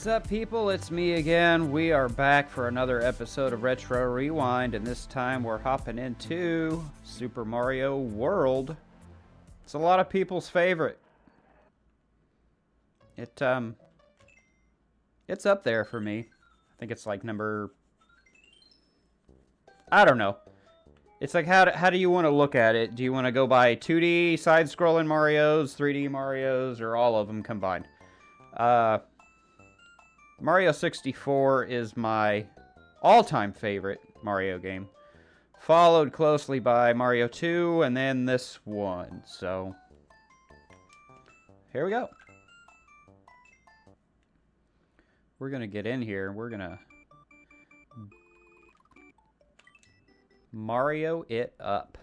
What's up, people? It's me again. We are back for another episode of Retro Rewind, and this time we're hopping into Super Mario World. It's a lot of people's favorite. It's up there for me. I think it's like number... I don't know. It's like, how do you want to look at it? Do you want to go by 2D side-scrolling Marios, 3D Marios, or all of them combined? Mario 64 is my all-time favorite Mario game, followed closely by Mario 2 and then this one. So here we go. We're gonna get in here. We're gonna Mario it up.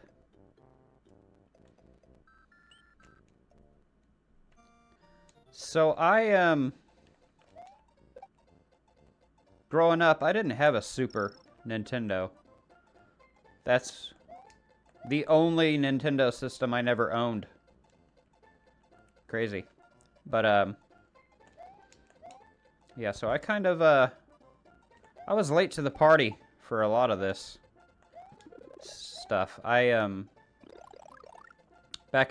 So growing up, I didn't have a Super Nintendo. That's the only Nintendo system I never owned. Crazy. But, yeah, so I kind of, I was late to the party for a lot of this stuff. Back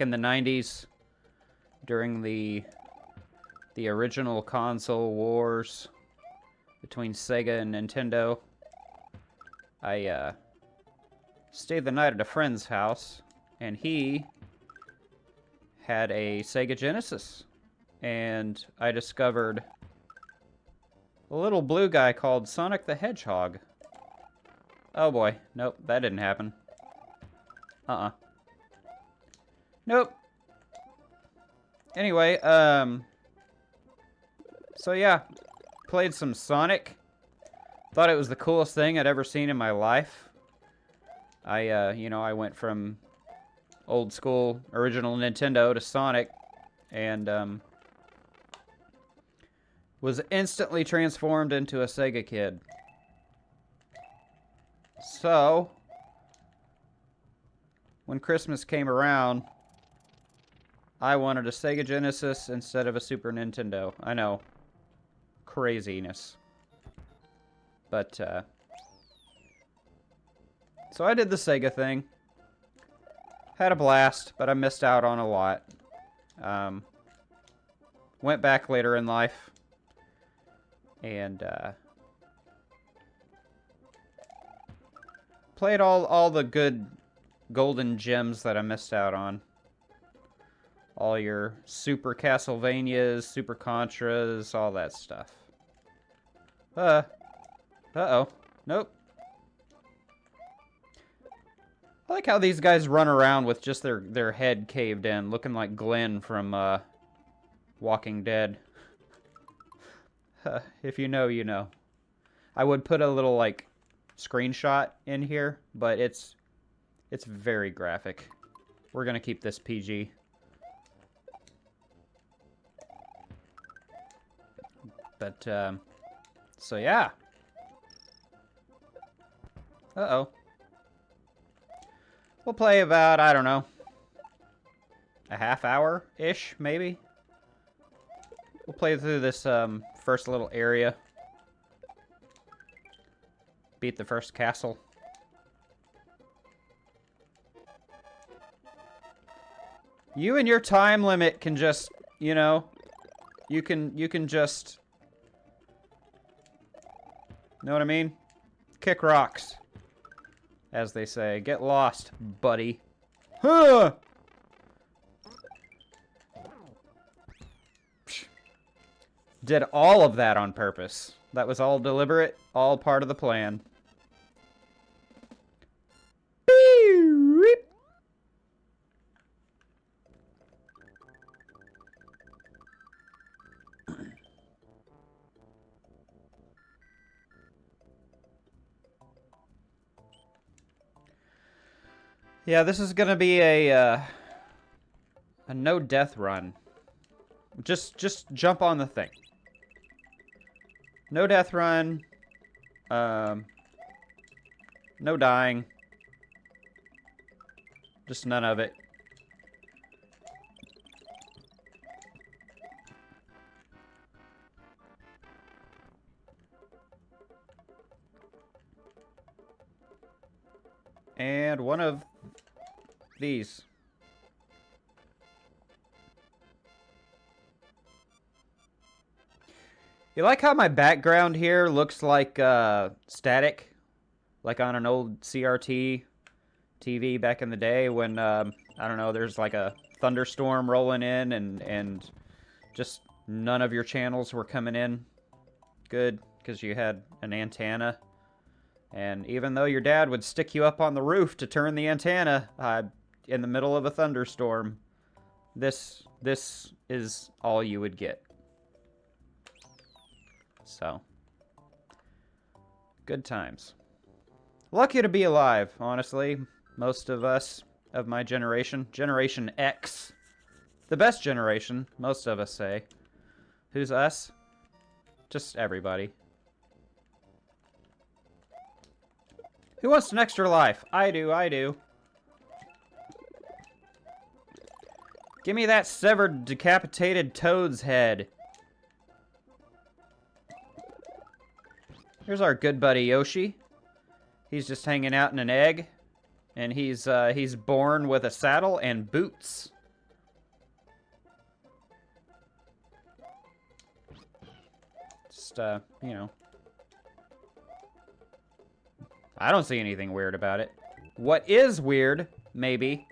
in the 90s, during the original console wars between Sega and Nintendo, I stayed the night at a friend's house, and he had a Sega Genesis, and I discovered a little blue guy called Sonic the Hedgehog. Oh boy, nope, that didn't happen. Nope. Anyway, so yeah, played some Sonic. Thought it was the coolest thing I'd ever seen in my life. I went from old school original Nintendo to Sonic, and was instantly transformed into a Sega kid. So, when Christmas came around, I wanted a Sega Genesis instead of a Super Nintendo. I know. Craziness. But, so I did the Sega thing. Had a blast, but I missed out on a lot. Went back later in life. And, played all the good golden gems that I missed out on. All your Super Castlevanias, Super Contras, all that stuff. Uh-oh. Nope. I like how these guys run around with just their head caved in, looking like Glenn from, Walking Dead. If you know, you know. I would put a little, like, screenshot in here, but it's very graphic. We're gonna keep this PG. But, so yeah. Uh-oh. We'll play about, I don't know, a half hour-ish, maybe? We'll play through this, first little area. Beat the first castle. You and your time limit can just, you know, you can just, know what I mean? Kick rocks, as they say. Get lost, buddy. Huh! Did all of that on purpose. That was all deliberate, all part of the plan. Yeah, this is gonna be a no death run. Just jump on the thing. No death run. No dying. Just none of it. And one of these. You like how my background here looks like static? Like on an old CRT TV back in the day when, I don't know, there's like a thunderstorm rolling in and just none of your channels were coming in good because you had an antenna. And even though your dad would stick you up on the roof to turn the antenna in the middle of a thunderstorm, this is all you would get. So, good times. Lucky to be alive, honestly. Most of us of my generation, Generation X, the best generation, most of us say. Who's us? Just everybody. Who wants an extra life? I do, I do. Give me that severed, decapitated toad's head. Here's our good buddy Yoshi. He's just hanging out in an egg. And he's born with a saddle and boots. Just, you know. I don't see anything weird about it. What is weird, maybe,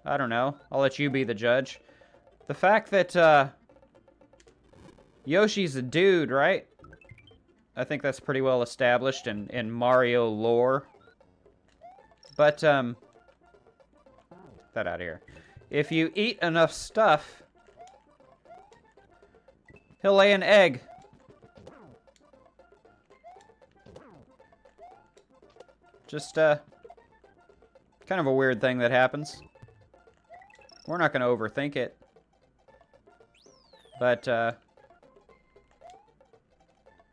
I don't know, I'll let you be the judge. The fact that, Yoshi's a dude, right? I think that's pretty well established in Mario lore. But, get that out of here. If you eat enough stuff, he'll lay an egg. Just, kind of a weird thing that happens. We're not going to overthink it. But,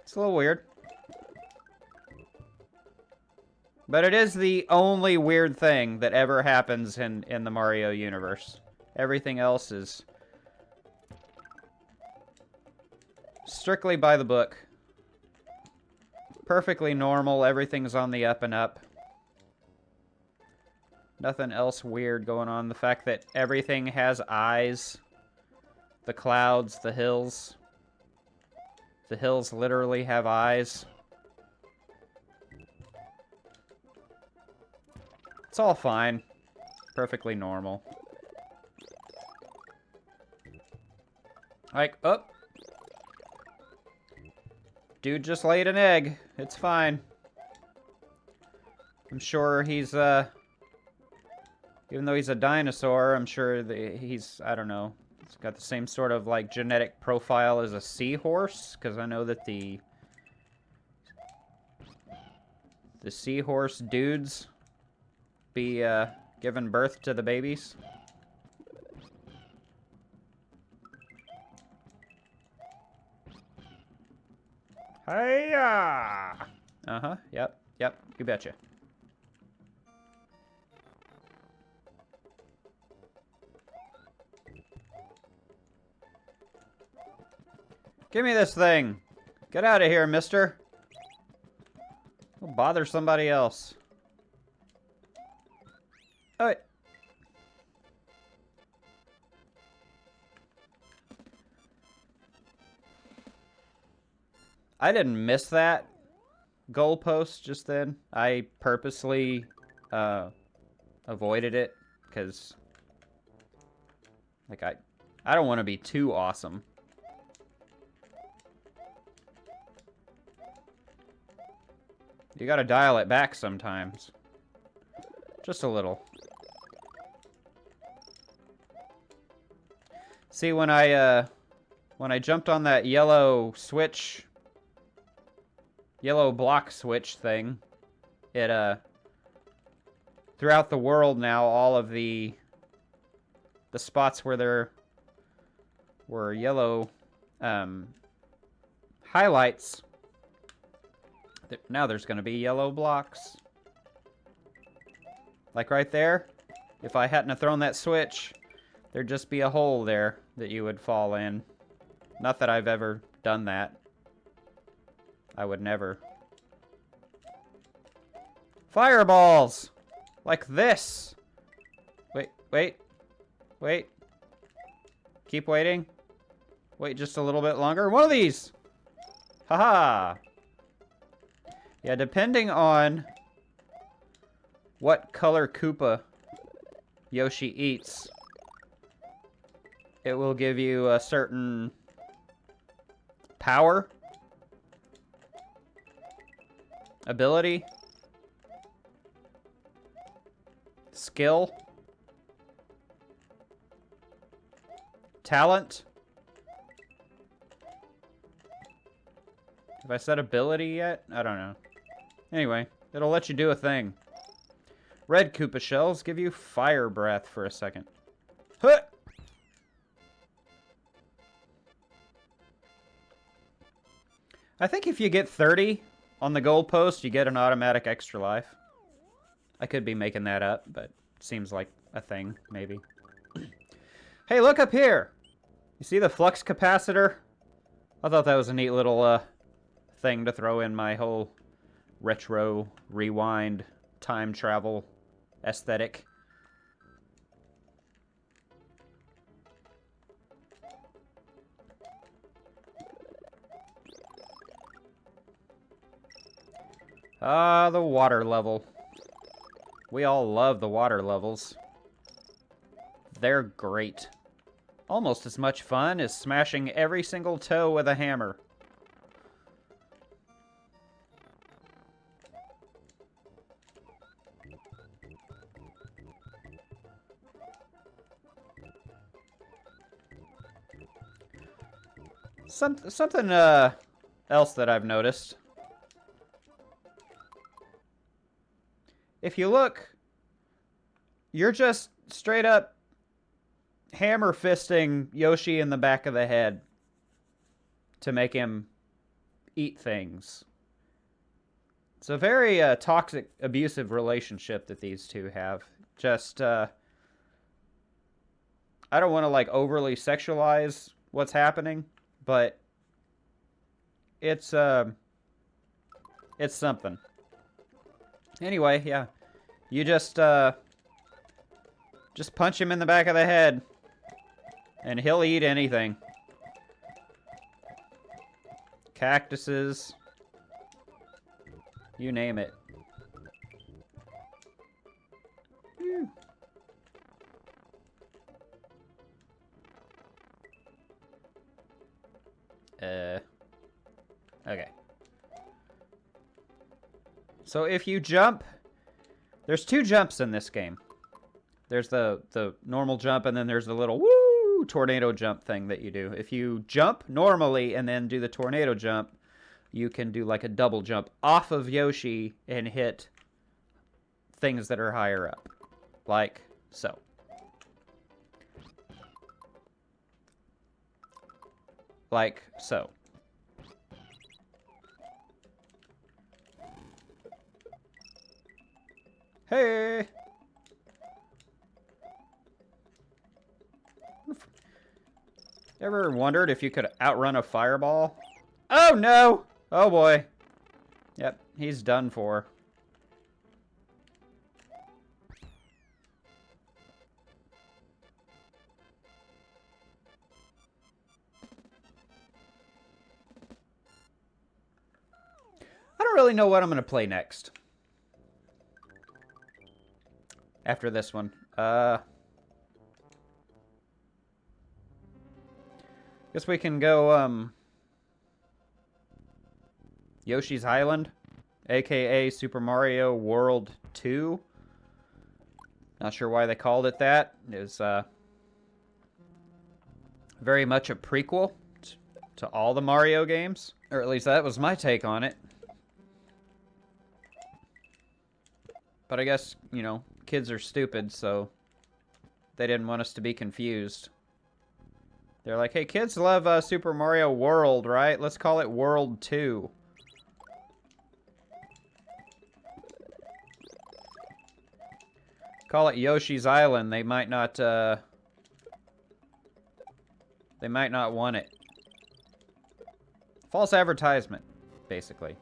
it's a little weird. But it is the only weird thing that ever happens in the Mario universe. Everything else is strictly by the book. Perfectly normal, everything's on the up and up. Nothing else weird going on. The fact that everything has eyes. The clouds, the hills. The hills literally have eyes. It's all fine. Perfectly normal. Like, oh. Dude just laid an egg. It's fine. I'm sure he's, even though he's a dinosaur, I'm sure that he's, I don't know, he's got the same sort of, like, genetic profile as a seahorse, because I know that the seahorse dudes be, giving birth to the babies. Hiya! Uh-huh, yep, you betcha. Give me this thing. Get out of here, mister. Go bother somebody else. Oh, wait. I didn't miss that goalpost just then. I purposely avoided it because, like, I don't want to be too awesome. You gotta dial it back sometimes. Just a little. See, when I jumped on that yellow switch, yellow block switch thing, it, throughout the world now, all of the spots where there were yellow, highlights, now there's gonna be yellow blocks. Like right there, if I hadn't have thrown that switch, there'd just be a hole there that you would fall in. Not that I've ever done that. I would never. Fireballs! Like this. Wait, wait, wait. Keep waiting. Wait just a little bit longer. One of these! Haha! Yeah, depending on what color Koopa Yoshi eats, it will give you a certain power, ability, skill, talent. Have I said ability yet? I don't know. Anyway, it'll let you do a thing. Red Koopa shells give you fire breath for a second. Huh! I think if you get 30 on the goalpost, you get an automatic extra life. I could be making that up, but it seems like a thing, maybe. Hey, look up here! You see the flux capacitor? I thought that was a neat little thing to throw in my whole retro, rewind, time travel aesthetic. Ah, the water level. We all love the water levels. They're great. Almost as much fun as smashing every single toe with a hammer. Something else that I've noticed. If you look, you're just straight up hammer fisting Yoshi in the back of the head to make him eat things. It's a very toxic, abusive relationship that these two have. Just, I don't want to like overly sexualize what's happening, but it's something. Anyway, yeah. You just punch him in the back of the head, and he'll eat anything. Cactuses. You name it. Whew. Okay. So if you jump, there's two jumps in this game. There's the normal jump, and then there's the little woo tornado jump thing that you do. If you jump normally and then do the tornado jump, you can do like a double jump off of Yoshi and hit things that are higher up. Like so. Like so. Hey! Ever wondered if you could outrun a fireball? Oh no! Oh boy. Yep, he's done for. I don't really know what I'm going to play next. After this one. Guess we can go, Yoshi's Island, aka Super Mario World 2. Not sure why they called it that. It was, very much a prequel to all the Mario games. Or at least that was my take on it. But I guess, you know, kids are stupid, so they didn't want us to be confused. They're like, hey, kids love Super Mario World, right? Let's call it World 2. Call it Yoshi's Island. They might not want it. False advertisement, basically.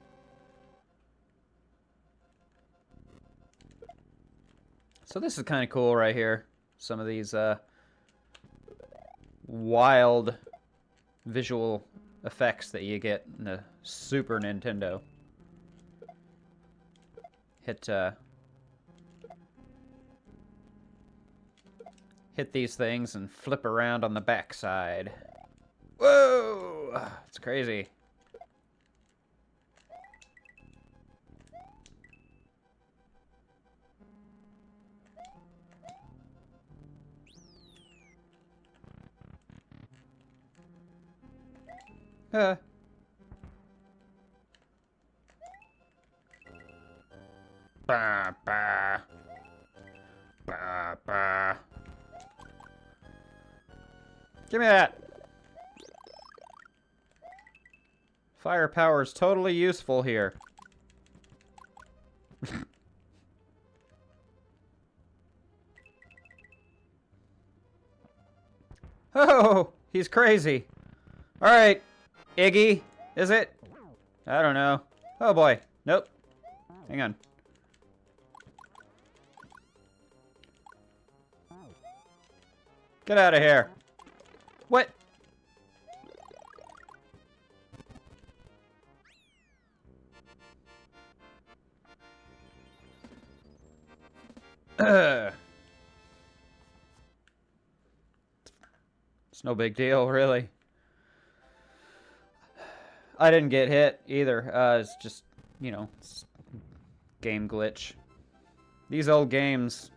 So this is kind of cool right here. Some of these wild visual effects that you get in the Super Nintendo. Hit these things and flip around on the backside. Whoa! It's crazy. Bah, bah. Bah, bah. Give me that. Firepower is totally useful here. Oh, he's crazy. All right, Iggy, is it? I don't know. Oh boy, nope. Hang on. Get out of here. What? It's no big deal, really. I didn't get hit either. It's just, you know, it's game glitch. These old games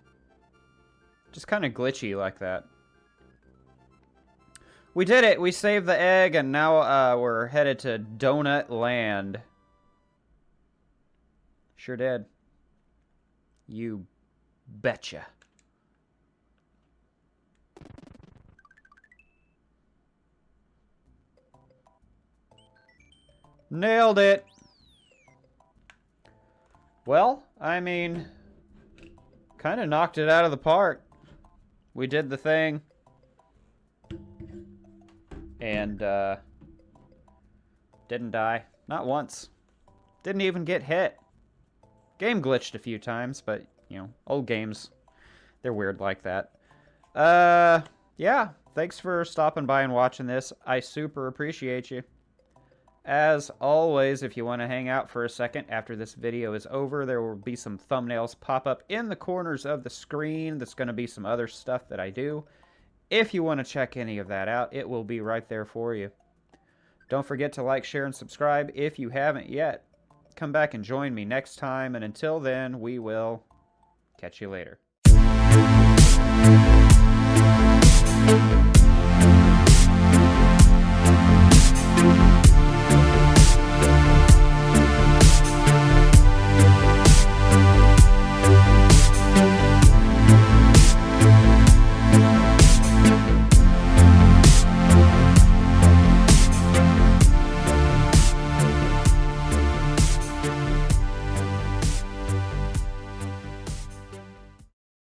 just kind of glitchy like that. We did it! We saved the egg, and now we're headed to Donut Land. Sure did. You betcha. Nailed it! Well, I mean, kind of knocked it out of the park. We did the thing. And, didn't die. Not once. Didn't even get hit. Game glitched a few times, but, you know, old games, they're weird like that. Yeah, thanks for stopping by and watching this. I super appreciate you. As always, if you want to hang out for a second after this video is over, there will be some thumbnails pop up in the corners of the screen. That's going to be some other stuff that I do. If you want to check any of that out, it will be right there for you. Don't forget to like, share, and subscribe if you haven't yet. Come back and join me next time, and until then, we will catch you later.